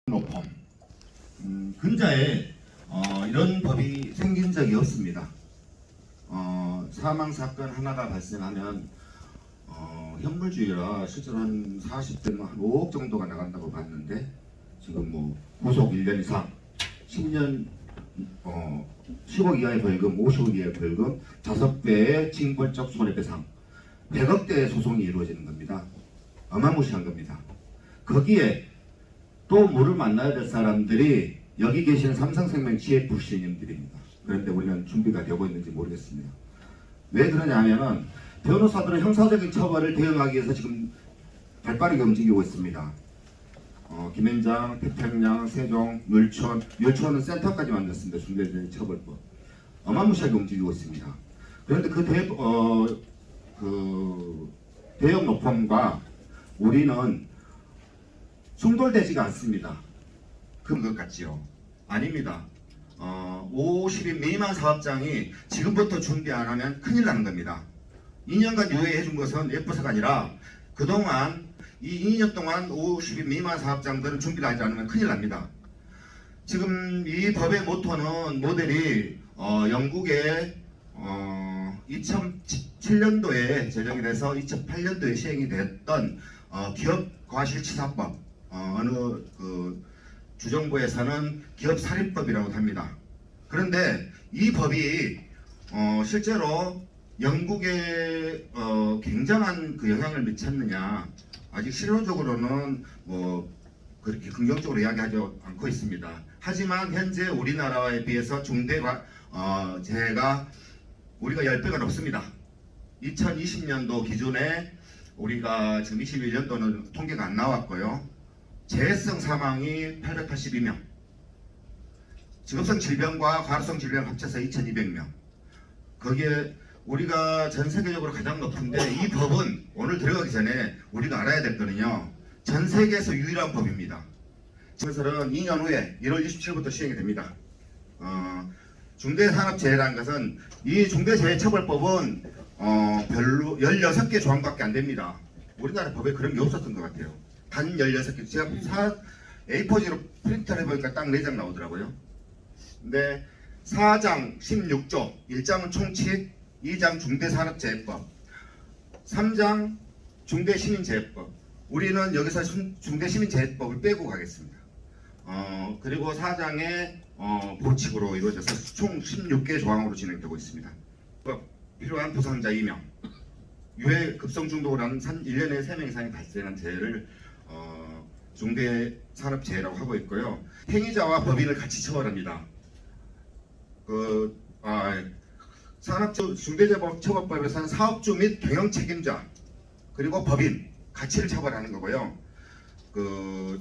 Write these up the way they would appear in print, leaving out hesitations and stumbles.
높음. 근자에 이런 법이 생긴 적이 없습니다. 사망 사건 하나가 발생하면 현물주의라 실제로 한 40대는 한 5억 정도가 나간다고 봤는데 지금 뭐 구속 1년 이상, 10년 10억 이하의 벌금, 50억 이하의 벌금, 5배의 징벌적 손해배상, 100억대의 소송이 이루어지는 겁니다. 어마무시한 겁니다. 거기에 또 물을 만나야 될 사람들이 여기 계시는 삼성생명 GFC님들입니다. 그런데 우리는 준비가 되고 있는지 모르겠습니다. 왜 그러냐 하면은 변호사들은 형사적인 처벌을 대응하기 위해서 지금 발빠르게 움직이고 있습니다. 김현장, 태평양, 세종, 율촌은 센터까지 만들었습니다. 중대재해처벌법. 어마무시하게 움직이고 있습니다. 그런데 그 대형 로펌과 우리는 충돌되지가 않습니다. 그런 것 같지요? 아닙니다. 50인 미만 사업장이 지금부터 준비 안 하면 큰일 나는 겁니다. 2년간 유예해 준 것은 예뻐서가 아니라 그동안 이 2년 동안 50인 미만 사업장들은 준비를 하지 않으면 큰일 납니다. 지금 이 법의 모델이 영국의 2007년도에 제정이 돼서 2008년도에 시행이 됐던 기업과실치사법, 어느 주정부에서는 기업살인법이라고 합니다. 그런데 이 법이 실제로 영국에 굉장한 영향을 미쳤느냐, 아직 실효적으로는 뭐 그렇게 긍정적으로 이야기하지 않고 있습니다. 하지만 현재 우리나라에 비해서 중대재해가 우리가 10배가 넘습니다. 2020년도 기준에 우리가 지금 21년도는 통계가 안 나왔고요. 재해성 사망이 882명, 직업성 질병과 과로성 질병 합쳐서 2200명. 거기에 우리가 전 세계적으로 가장 높은데, 이 법은 오늘 들어가기 전에 우리가 알아야 될 거는요, 전 세계에서 유일한 법입니다. 그것은 2년 후에 1월 27일부터 시행이 됩니다. 중대산업재해라는 것은, 이 중대재해처벌법은 별로 16개 조항밖에 안 됩니다. 우리나라 법에 그런 게 없었던 것 같아요. 단 16개. 제가 A4지로 프린트를 해보니까 딱 4장 나오더라고요. 근데 4장 16조, 1장은 총칙, 2장 중대산업재해법, 3장 중대시민재해법. 우리는 여기서 중대시민재해법을 빼고 가겠습니다. 그리고 4장에 보칙으로 이루어져서 총 16개 조항으로 진행되고 있습니다. 필요한 부상자 2명, 유해 급성 중독을 한 1년에 3명 이상이 발생한 재해를 중대산업재해라고 하고 있고요. 행위자와 법인을 같이 처벌합니다. 중대재해처벌법에서는 사업주 및 경영 책임자 그리고 법인 가치를 처벌하는 거고요.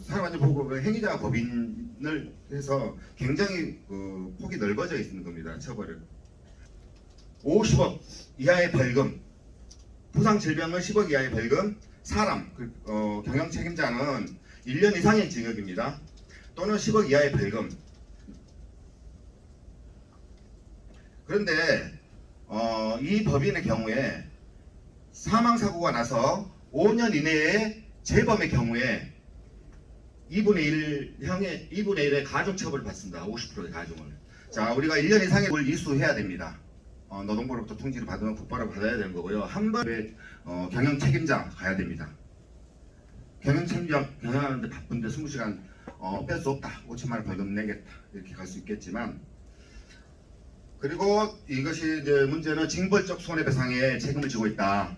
산업안전보건법은 행위자와 법인을 해서 굉장히 폭이 넓어져 있는 겁니다. 처벌을 50억 이하의 벌금, 부상질병은 10억 이하의 벌금, 사람, 경영 책임자는 1년 이상의 징역입니다. 또는 10억 이하의 벌금. 그런데 이 법인의 경우에 사망사고가 나서 5년 이내에 재범의 경우에 2분의 1의 가중처벌을 받습니다. 50%의 가중을. 자, 우리가 1년 이상의 걸 이수해야 됩니다. 노동부로부터 통지를 받으면 곧바로 받아야 되는 거고요. 한 번에 경영 책임자 가야 됩니다. 경영 책임자 경영하는데 바쁜데 20시간 뺄 수 없다. 5천만 원 벌금 내겠다. 이렇게 갈 수 있겠지만, 그리고 이것이 이제 문제는 징벌적 손해배상에 책임을 지고 있다.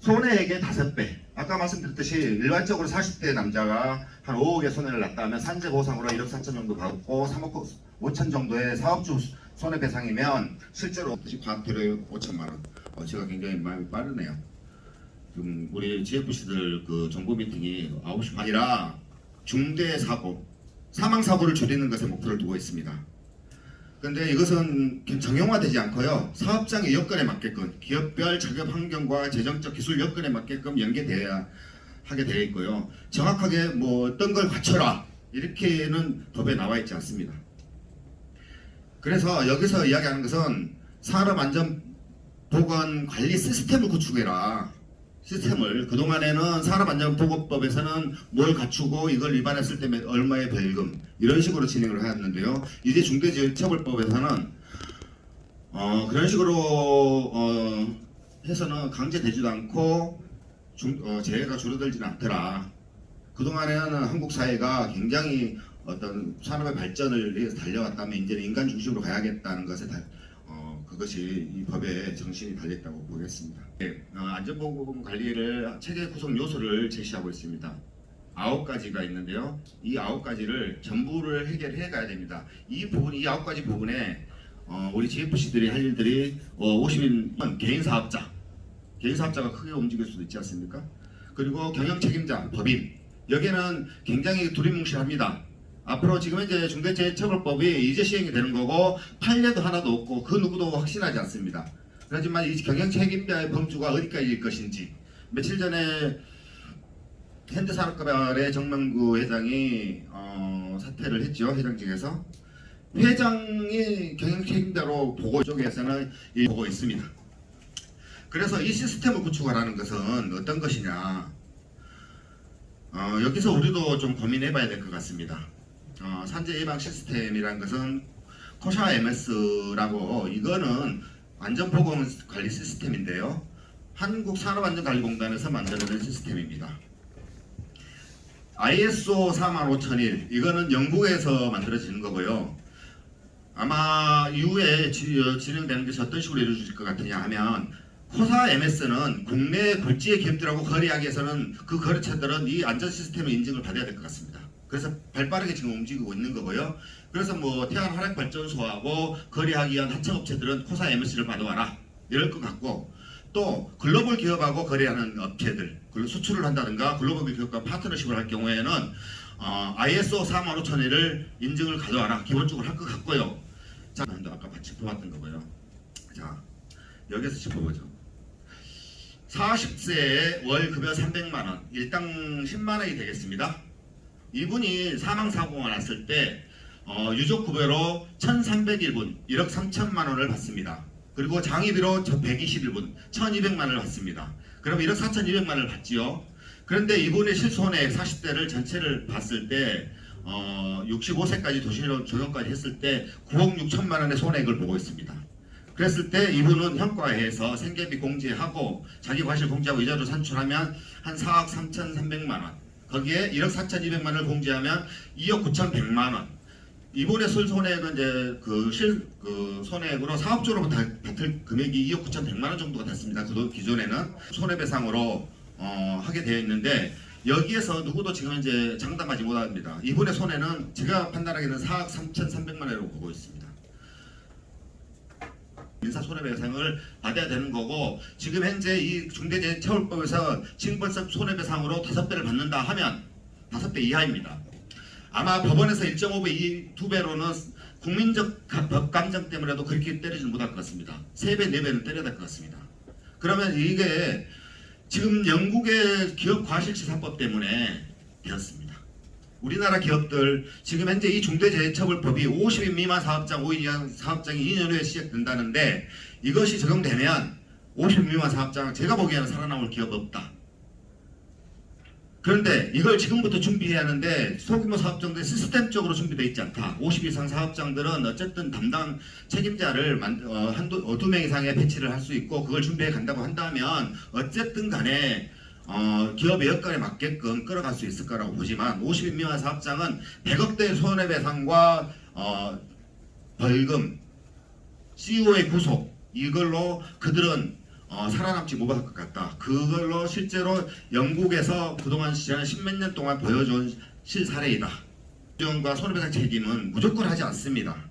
손해액의 5배. 아까 말씀드렸듯이 일반적으로 40대 남자가 한 5억의 손해를 났다면 산재보상으로 1억 4천 정도 받고 3억 5천 정도의 사업주 손해배상이면 실제로 과태료 5천만 원. 제가 굉장히 마음이 빠르네요. 지금 우리 GFC들 정보 미팅이 9시 반이라 중대사고, 사망사고를 줄이는 것에 목표를 두고 있습니다. 그런데 이것은 정형화되지 않고요. 사업장의 여건에 맞게끔 기업별 작업 환경과 재정적 기술 여건에 맞게끔 연계돼야 하게 되어 있고요. 정확하게 뭐 어떤 걸 갖춰라 이렇게는 법에 나와 있지 않습니다. 그래서 여기서 이야기하는 것은 산업안전보건관리 시스템을 구축해라. 시스템을 그동안에는 산업안전보건법에서는 뭘 갖추고 이걸 위반했을 때 얼마의 벌금 이런 식으로 진행을 하였는데요. 이제 중대재해처벌법에서는 그런 식으로 해서는 강제되지도 않고 재해가 줄어들지는 않더라. 그동안에는 한국 사회가 굉장히 어떤 산업의 발전을 위해서 달려왔다면 이제는 인간 중심으로 가야겠다는 것에 그것이 이 법의 정신이 달렸다고 보겠습니다. 안전보건 관리를 체계 구성 요소를 제시하고 있습니다. 9가지가 있는데요. 이 9가지를 전부를 해결해 가야 됩니다. 이 9가지 부분에 우리 GFC들이 할 일들이 50인 개인 사업자가 크게 움직일 수도 있지 않습니까? 그리고 경영 책임자, 법인 여기에는 굉장히 두리뭉실합니다. 앞으로 지금 현재 중대재해처벌법이 이제 시행이 되는 거고 판례도 하나도 없고 그 누구도 확신하지 않습니다. 하지만 이 경영 책임자의 범주가 어디까지일 것인지 며칠 전에 현대산업개발의 정명구 회장이 사퇴를 했죠. 회장직에서 회장이 경영 책임자로 보고 쪽에서는 보고 있습니다. 그래서 이 시스템을 구축하라는 것은 어떤 것이냐 여기서 우리도 좀 고민해 봐야 될 것 같습니다. 산재 예방 시스템이라는 것은 코샤 MS라고 이거는 안전보건 관리 시스템인데요. 한국산업안전관리공단에서 만들어낸 시스템입니다. ISO 45001 이거는 영국에서 만들어지는 거고요. 아마 이후에 진행되는 것이 어떤 식으로 이루어질 것 같으냐 하면 코사 MS는 국내 굴지의 기업들하고 거래하기 위해서는 그 거래처들은 이 안전 시스템의 인증을 받아야 될 것 같습니다. 그래서 발빠르게 지금 움직이고 있는 거고요. 그래서 뭐 태안 화력발전소하고 거래하기 위한 하청업체들은 코사 MS를 받아와라 이럴 것 같고 또 글로벌 기업하고 거래하는 업체들 수출을 한다든가 글로벌 기업과 파트너십을 할 경우에는 ISO 45001을 인증을 가져와라 기본적으로 할 것 같고요. 자, 아까 짚어봤던 거고요. 자, 여기서 짚어보죠. 40세에 월 급여 300만원, 일당 10만원이 되겠습니다. 이분이 사망사고가 났을 때 유족급여로 1301분 1억 3천만원을 받습니다. 그리고 장의비로 121분 1200만원을 받습니다. 그럼 1억 4200만원을 받지요. 그런데 이분의 실손액 40대를 전체를 봤을 때 65세까지 도시적 적용까지 했을 때 9억 6천만원의 손해액을 보고 있습니다. 그랬을 때 이분은 현과해서 생계비 공제하고 자기 과실 공제하고 이자료 산출하면 한 4억 3,300만원 거기에 1억 4,200만원을 공제하면 2억 9,100만원 이분의 실손액은 이제 그 손해액으로 사업주로 받을 금액이 2억 9,100만원 정도가 됐습니다. 그 기존에는 손해배상으로 하게 되어 있는데 여기에서 누구도 지금 이제 장담하지 못합니다. 이분의 손해는 제가 판단하기에는 4억 3,300만원으로 보고 있습니다. 민사 손해배상을 받아야 되는 거고 지금 현재 이 중대재해처벌법에서 징벌적 손해배상으로 5배를 받는다 하면 5배 이하입니다. 아마 법원에서 1.5배, 2배로는 국민적 법감정 때문에도 그렇게 때리지 못할 것 같습니다. 3배, 4배는 때려야 될 것 같습니다. 그러면 이게 지금 영국의 기업 과실치사법 때문에 되었습니다. 우리나라 기업들 지금 현재 이 중대재해처벌법이 50인 미만 사업장, 5인 이하 사업장이 2년 후에 시작된다는데 이것이 적용되면 50인 미만 사업장 제가 보기에는 살아남을 기업 없다. 그런데 이걸 지금부터 준비해야 하는데 소규모 사업장들 시스템적으로 준비되어 있지 않다. 50 이상 사업장들은 어쨌든 담당 책임자를 한두 명 이상의 배치를 할 수 있고 그걸 준비해 간다고 한다면 어쨌든 간에 기업의 여건에 맞게끔 끌어갈 수 있을 거라고 보지만 50인 미만 사업장은 100억대 손해배상과 벌금, CEO의 구속 이걸로 그들은 살아남지 못할 것 같다. 그걸로 실제로 영국에서 그동안 지난 10몇 년 동안 보여준 실사례이다. 지원과 손해배상 책임은 무조건 하지 않습니다.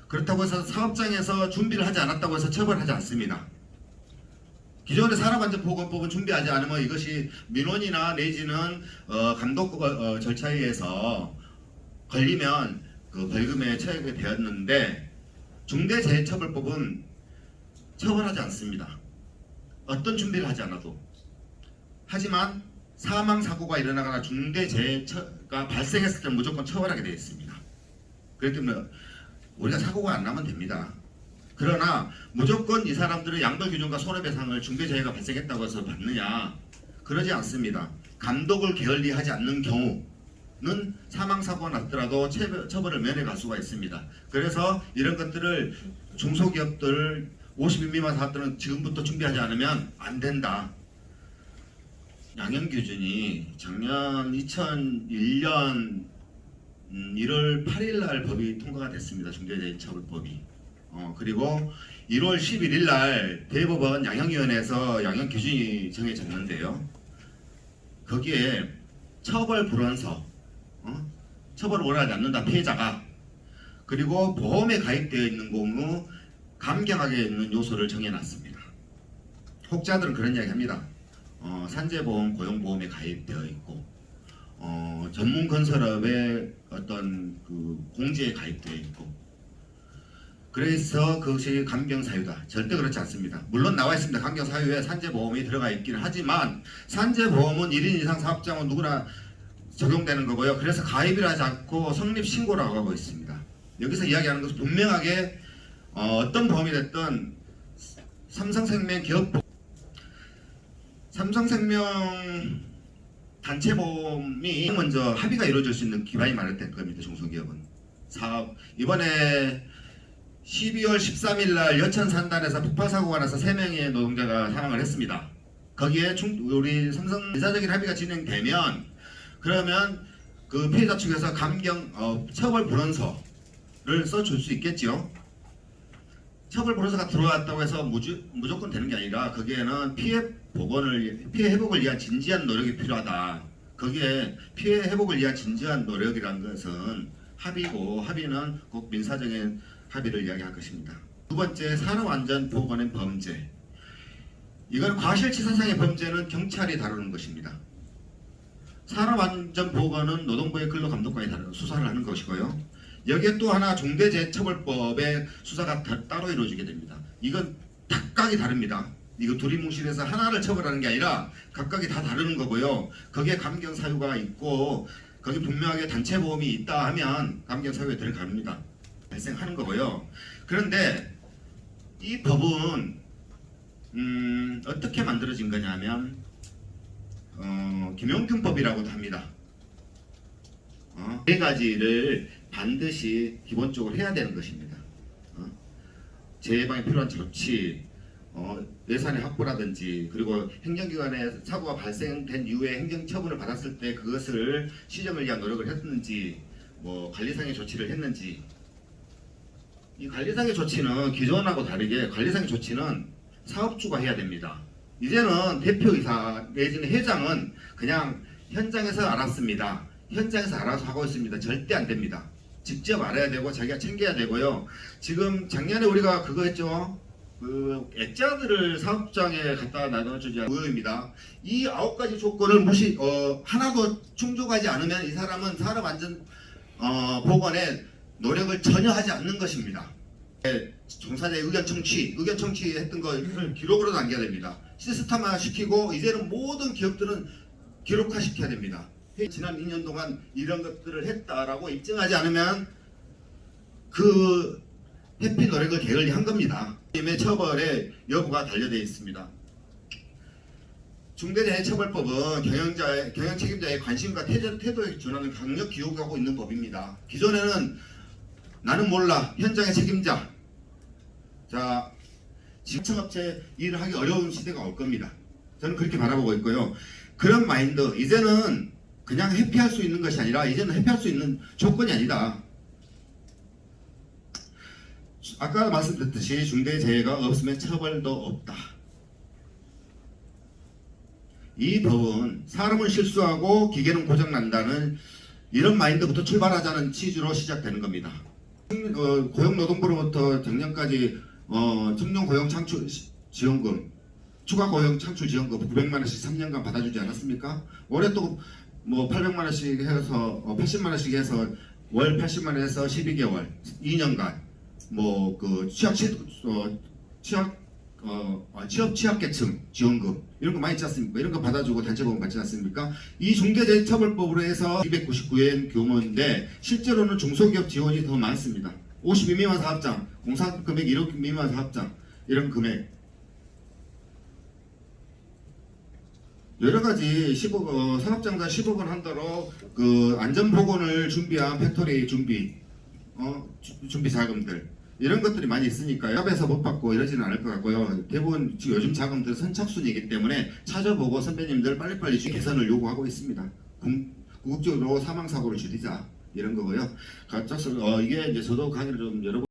그렇다고 해서 사업장에서 준비를 하지 않았다고 해서 처벌하지 않습니다. 기존의 산업안전보건법은 준비하지 않으면 이것이 민원이나 내지는 감독 절차에 의해서 걸리면 그 벌금에 처하게 되었는데 중대재해처벌법은 처벌하지 않습니다. 어떤 준비를 하지 않아도. 하지만 사망사고가 일어나거나 중대재해가 발생했을 때는 무조건 처벌하게 되어 있습니다. 그렇기 때문에 우리가 사고가 안 나면 됩니다. 그러나 무조건 이 사람들은 양벌규정과 손해배상을 중대재해가 발생했다고 해서 받느냐? 그러지 않습니다. 감독을 게을리하지 않는 경우는 사망사고가 났더라도 처벌을 면해갈 수가 있습니다. 그래서 이런 것들을 중소기업들 50인 미만 사업들은 지금부터 준비하지 않으면 안 된다. 양형기준이 작년 2001년 1월 8일 날 법이 통과가 됐습니다. 중대재해처벌법이. 그리고 1월 11일 날 대법원 양형위원회에서 양형기준이 정해졌는데요. 거기에 처벌 불원서, 처벌을 원하지 않는다 피해자가, 그리고 보험에 가입되어 있는 경우 감경하게 있는 요소를 정해놨습니다. 혹자들은 그런 이야기합니다. 산재보험, 고용보험에 가입되어 있고, 전문건설업의 어떤 그 공지에 가입되어 있고, 그래서 그것이 감경사유다. 절대 그렇지 않습니다. 물론 나와 있습니다. 감경사유에 산재보험이 들어가 있기는 하지만 산재보험은 1인 이상 사업장은 누구나 적용되는 거고요. 그래서 가입을 하지 않고 성립신고라고 하고 있습니다. 여기서 이야기하는 것은 분명하게 어떤 보험이 됐든 삼성생명 기업보험, 삼성생명 단체보험이 먼저 합의가 이루어질 수 있는 기반이 마련된 겁니다. 중소기업은. 사업 이번에 12월 13일 날 여천 산단에서 폭발사고가 나서 3명의 노동자가 사망을 했습니다. 거기에 우리 삼성 인사적인 합의가 진행되면 그러면 그 피해자 측에서 처벌 불원서를 써줄 수 있겠죠. 처벌 불원서가 들어왔다고 해서 무조건 되는 게 아니라 거기에는 피해 회복을 위한 진지한 노력이 필요하다. 거기에 피해 회복을 위한 진지한 노력이란 것은 합의고, 합의는 꼭 민사적인 합의를 이야기할 것입니다. 두 번째, 산업안전보건의 범죄. 이건 과실치사상의 범죄는 경찰이 다루는 것입니다. 산업안전보건은 노동부의 근로감독관이 수사를 하는 것이고요. 여기에 또 하나 중대재해처벌법의 수사가 따로 이루어지게 됩니다. 이건 각각이 다릅니다. 이거 둘이 뭉실해서 하나를 처벌하는 게 아니라 각각이 다 다르는 거고요. 거기에 감경사유가 있고 거기 분명하게 단체보험이 있다 하면 감경사유에 들어갑니다. 발생하는 거고요. 그런데 이 법은 어떻게 만들어진 거냐면 김용균법이라고도 합니다. 네 가지를 반드시 기본적으로 해야 되는 것입니다. 재해 예방에 필요한 조치, 예산의 확보라든지, 그리고 행정기관에 사고가 발생된 이후에 행정처분을 받았을 때 그것을 시정을 위한 노력을 했는지, 관리상의 조치를 했는지. 이 관리상의 조치는 기존하고 다르게 관리상의 조치는 사업주가 해야 됩니다. 이제는 대표이사 내지는 회장은 그냥 현장에서 알았습니다. 현장에서 알아서 하고 있습니다. 절대 안 됩니다. 직접 알아야 되고 자기가 챙겨야 되고요. 지금 작년에 우리가 그거 했죠. 그 액자들을 사업장에 갖다 나눠주지 않은 의혹입니다. 이 9가지 조건을 하나도 충족하지 않으면 이 사람은 산업안전 보건에 노력을 전혀 하지 않는 것입니다. 종사자의 의견 청취했던 걸 기록으로 남겨야 됩니다. 시스템화 시키고 이제는 모든 기업들은 기록화 시켜야 됩니다. 지난 2년 동안 이런 것들을 했다라고 입증하지 않으면 그 회피 노력을 게을리 한 겁니다. 처벌의 여부가 달려되어 있습니다. 중대재해처벌법은 경영 책임자의 관심과 태도에 준하는 강력 기록하고 있는 법입니다. 기존에는 나는 몰라, 현장의 책임자. 자, 지청업체 일을 하기 어려운 시대가 올 겁니다. 저는 그렇게 바라보고 있고요. 그런 마인드, 이제는 그냥 회피할 수 있는 것이 아니라 이제는 회피할 수 있는 조건이 아니다. 아까 말씀드렸듯이 중대재해가 없으면 처벌도 없다. 이 법은 사람은 실수하고 기계는 고장난다는 이런 마인드부터 출발하자는 취지로 시작되는 겁니다. 고용노동부로부터 작년까지 청년 고용 창출 지원금, 추가 고용 창출 지원금 900만원씩 3년간 받아주지 않았습니까? 올해 또 800만원씩 해서 80만원씩 해서 월 80만원에서 12개월 2년간 취약계층 지원금 이런 거 많이 있지 않습니까? 이런 거 받아주고 단체보험 받지 않습니까? 이 중대재해처벌법으로 해서 299엔 규모인데 실제로는 중소기업 지원이 더 많습니다. 50인 미만 사업장, 공사 금액 1억 미만 사업장, 이런 금액. 여러 가지 10억, 사업장당 10억 원 한도로 그 안전보건을 준비한 팩토리 준비, 준비 자금들. 이런 것들이 많이 있으니까요. 협에서 못 받고 이러지는 않을 것 같고요. 대부분 지금 요즘 자금들 선착순이기 때문에 찾아보고 선배님들 빨리빨리 개선을 요구하고 있습니다. 궁극적으로 사망사고를 줄이자 이런 거고요. 이게 이제 저도 강의를 좀 여러 번